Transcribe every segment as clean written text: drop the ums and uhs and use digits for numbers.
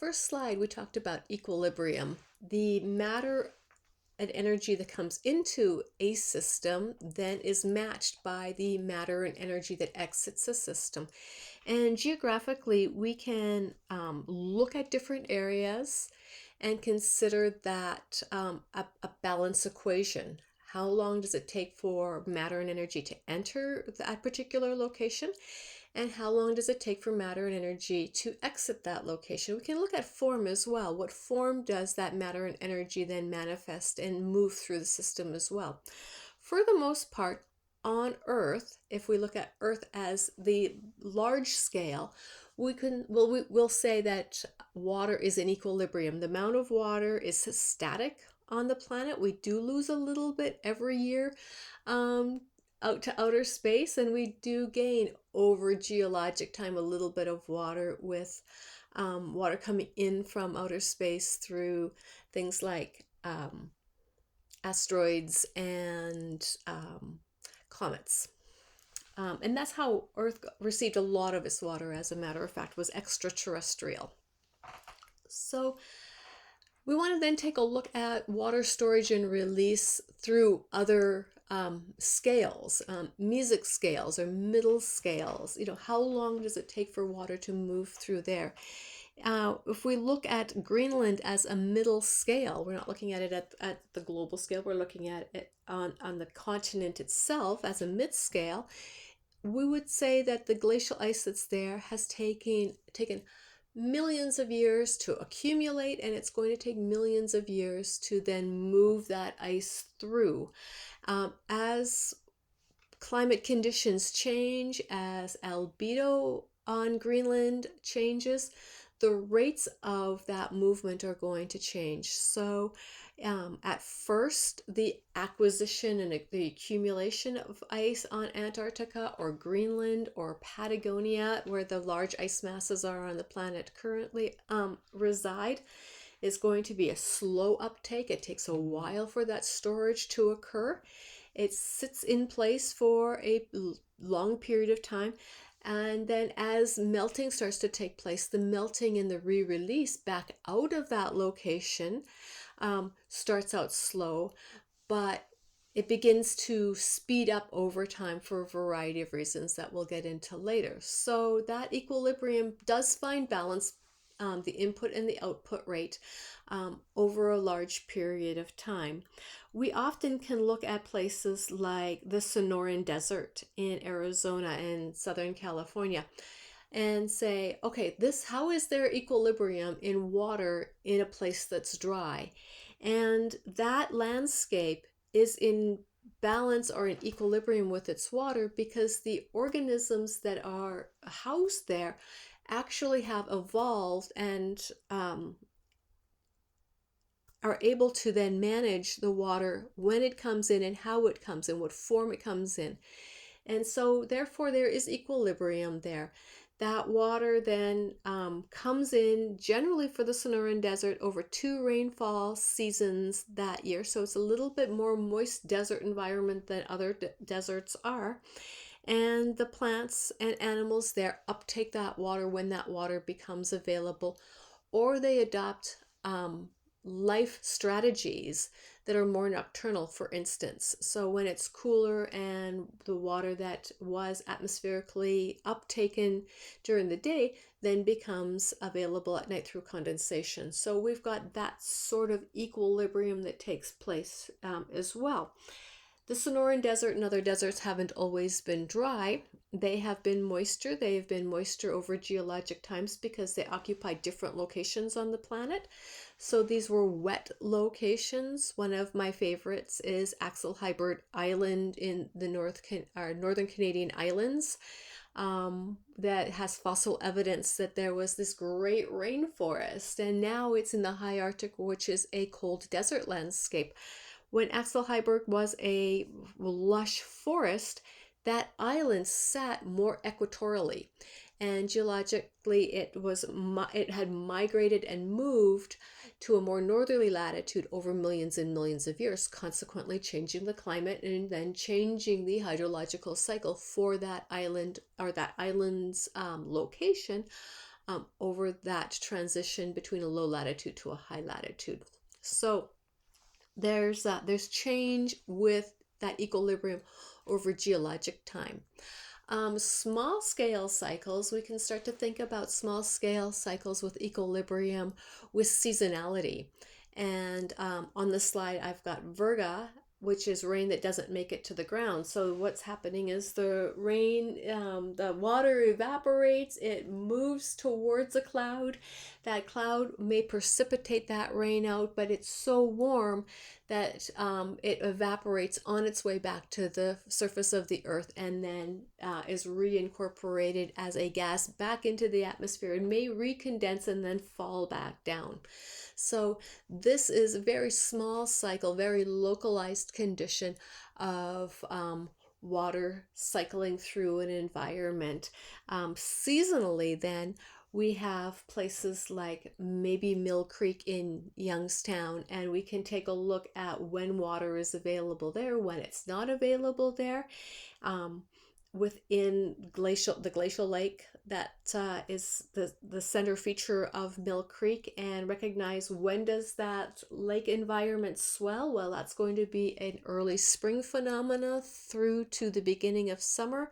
first slide, we talked about equilibrium. The matter and energy that comes into a system then is matched by the matter and energy that exits a system. And geographically, we can look at different areas and consider that a balance equation. How long does it take for matter and energy to enter that particular location? And how long does it take for matter and energy to exit that location? We can look at form as well. What form does that matter and energy then manifest and move through the system as well? For the most part, on Earth, if we look at Earth as the large scale, we'll say that water is in equilibrium. The amount of water is static on the planet. We do lose a little bit every year out to outer space, and we do gain over geologic time a little bit of water with water coming in from outer space through things like asteroids and comets. And that's how Earth received a lot of its water, as a matter of fact, was extraterrestrial. So we want to then take a look at water storage and release through other scales, music scales or middle scales. How long does it take for water to move through there? If we look at Greenland as a middle scale, we're not looking at it at the global scale, we're looking at it on the continent itself as a mid scale. We would say that the glacial ice that's there has taken millions of years to accumulate, and it's going to take millions of years to then move that ice through. As climate conditions change, as albedo on Greenland changes, the rates of that movement are going to change. So at first, the acquisition and the accumulation of ice on Antarctica or Greenland or Patagonia, where the large ice masses are on the planet currently reside, is going to be a slow uptake. It takes a while for that storage to occur. It sits in place for a long period of time. And then as melting starts to take place, the melting and the re-release back out of that location starts out slow, but it begins to speed up over time for a variety of reasons that we'll get into later. So that equilibrium does find balance, the input and the output rate, over a large period of time. We often can look at places like the Sonoran Desert in Arizona and Southern California and say, okay, how is there equilibrium in water in a place that's dry? And that landscape is in balance or in equilibrium with its water because the organisms that are housed there actually have evolved and are able to then manage the water when it comes in and how it comes in, what form it comes in. And so therefore there is equilibrium there. That water then comes in generally for the Sonoran Desert over 2 rainfall seasons that year. So it's a little bit more moist desert environment than other deserts are. And the plants and animals there uptake that water when that water becomes available, or they adopt life strategies that are more nocturnal, for instance. So when it's cooler and the water that was atmospherically uptaken during the day then becomes available at night through condensation. So we've got that sort of equilibrium that takes place as well. The Sonoran Desert and other deserts haven't always been dry. They have been moister. They have been moister over geologic times because they occupy different locations on the planet. So these were wet locations. One of my favorites is Axel Heiberg Island in the northern Canadian islands. That has fossil evidence that there was this great rainforest, and now it's in the high Arctic, which is a cold desert landscape. When Axel Heiberg was a lush forest, that island sat more equatorially, and geologically it had migrated and moved to a more northerly latitude over millions and millions of years, consequently changing the climate and then changing the hydrological cycle for that island or that island's location over that transition between a low latitude to a high latitude. So there's change with that equilibrium over geologic time. Small scale cycles, we can start to think about small scale cycles with equilibrium with seasonality. And on the slide, I've got virga, which is rain that doesn't make it to the ground. So what's happening is the rain, the water evaporates, it moves towards a cloud. That cloud may precipitate that rain out, but it's so warm that it evaporates on its way back to the surface of the earth and then is reincorporated as a gas back into the atmosphere and may recondense and then fall back down. So this is a very small cycle, very localized condition of water cycling through an environment. Seasonally, then, we have places like maybe Mill Creek in Youngstown, and we can take a look at when water is available there, when it's not available there. Within the glacial lake that is the center feature of Mill Creek, and recognize when does that lake environment swell. Well, that's going to be an early spring phenomena through to the beginning of summer.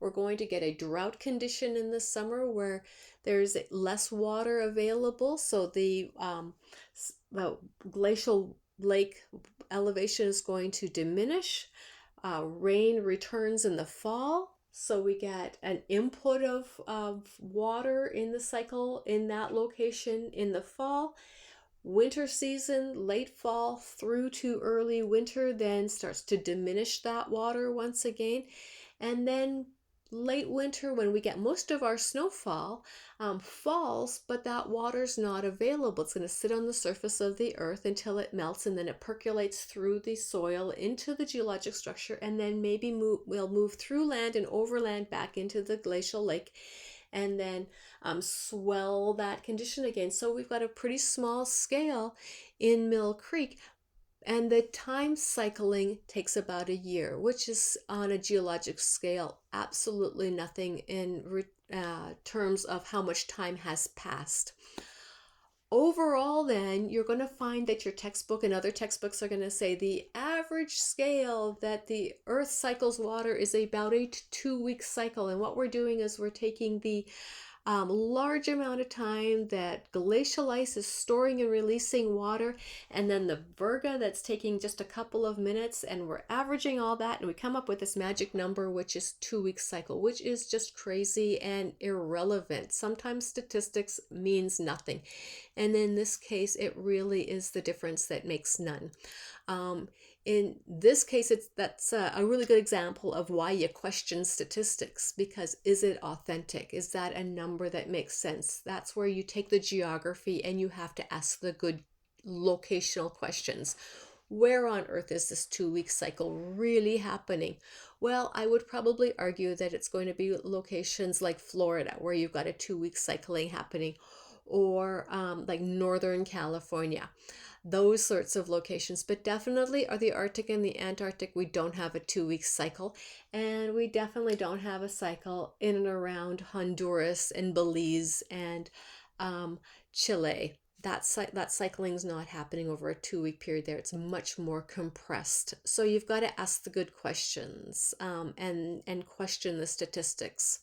We're going to get a drought condition in the summer where there's less water available, so the glacial lake elevation is going to diminish. Rain returns in the fall, so we get an input of water in the cycle in that location in the fall. Winter season, late fall through to early winter, then starts to diminish that water once again. And then late winter, when we get most of our snowfall, falls, but that water's not available. It's going to sit on the surface of the earth until it melts, and then it percolates through the soil into the geologic structure, and then maybe we'll move through land and overland back into the glacial lake, and then swell that condition again. So we've got a pretty small scale in Mill Creek, and the time cycling takes about a year, which is on a geologic scale absolutely nothing in terms of how much time has passed. Overall, then, you're going to find that your textbook and other textbooks are going to say the average scale that the earth cycles water is about a 2-week cycle. And what we're doing is we're taking the large amount of time that glacial ice is storing and releasing water, and then the virga that's taking just a couple of minutes, and we're averaging all that, and we come up with this magic number, which is 2-week cycle, which is just crazy and irrelevant. Sometimes statistics means nothing, and in this case it really is the difference that makes none. In this case, that's a really good example of why you question statistics, because is it authentic? Is that a number that makes sense? That's where you take the geography and you have to ask the good locational questions. Where on earth is this 2-week cycle really happening? Well, I would probably argue that it's going to be locations like Florida, where you've got a 2-week cycling happening, or like Northern California, those sorts of locations. But definitely are the Arctic and the Antarctic, we don't have a 2-week cycle, and we definitely don't have a cycle in and around Honduras and Belize and Chile. That cycling is not happening over a 2-week period there. It's much more compressed. So you've got to ask the good questions and question the statistics.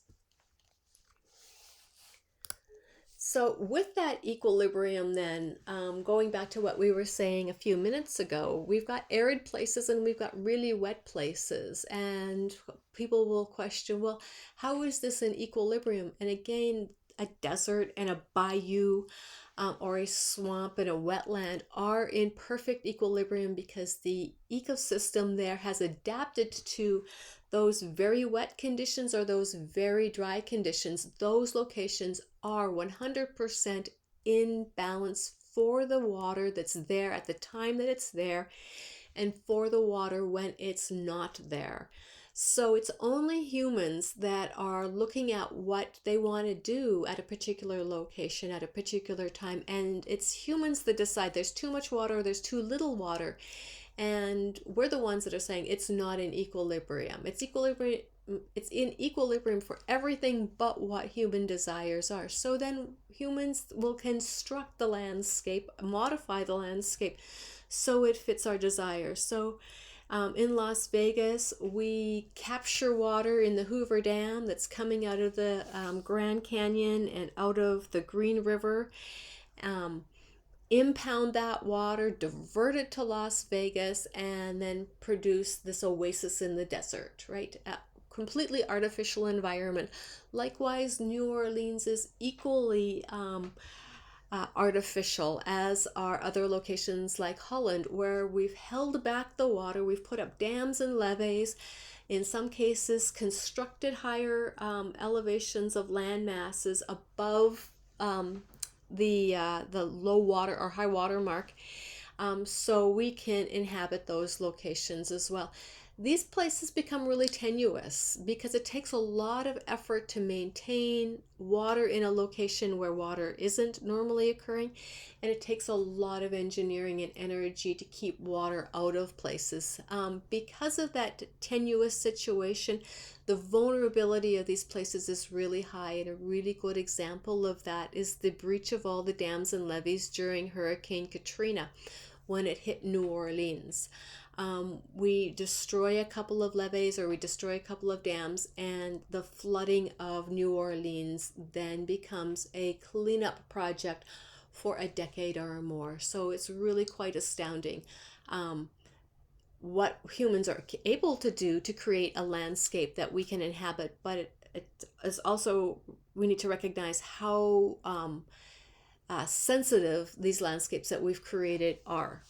So with that equilibrium then, going back to what we were saying a few minutes ago, we've got arid places and we've got really wet places. And people will question, well, how is this in equilibrium? And again, a desert and a bayou or a swamp and a wetland are in perfect equilibrium because the ecosystem there has adapted to those very wet conditions or those very dry conditions. Those locations are 100% in balance for the water that's there at the time that it's there and for the water when it's not there. So it's only humans that are looking at what they want to do at a particular location at a particular time, and it's humans that decide there's too much water or there's too little water. And we're the ones that are saying it's not in equilibrium. It's it's in equilibrium for everything but what human desires are. So then humans will construct the landscape, modify the landscape so it fits our desires. So in Las Vegas, we capture water in the Hoover Dam that's coming out of the Grand Canyon and out of the Green River. Um, Impound that water, divert it to Las Vegas, and then produce this oasis in the desert, right? A completely artificial environment. Likewise, New Orleans is equally artificial, as are other locations like Holland, where we've held back the water, we've put up dams and levees, in some cases constructed higher elevations of land masses above the low water or high water mark, so we can inhabit those locations as well. These places become really tenuous because it takes a lot of effort to maintain water in a location where water isn't normally occurring, and it takes a lot of engineering and energy to keep water out of places. Because of that tenuous situation, the vulnerability of these places is really high, and a really good example of that is the breach of all the dams and levees during Hurricane Katrina when it hit New Orleans. We destroy a couple of levees or we destroy a couple of dams, and the flooding of New Orleans then becomes a cleanup project for a decade or more. So it's really quite astounding what humans are able to do to create a landscape that we can inhabit. But it is also, we need to recognize how sensitive these landscapes that we've created are.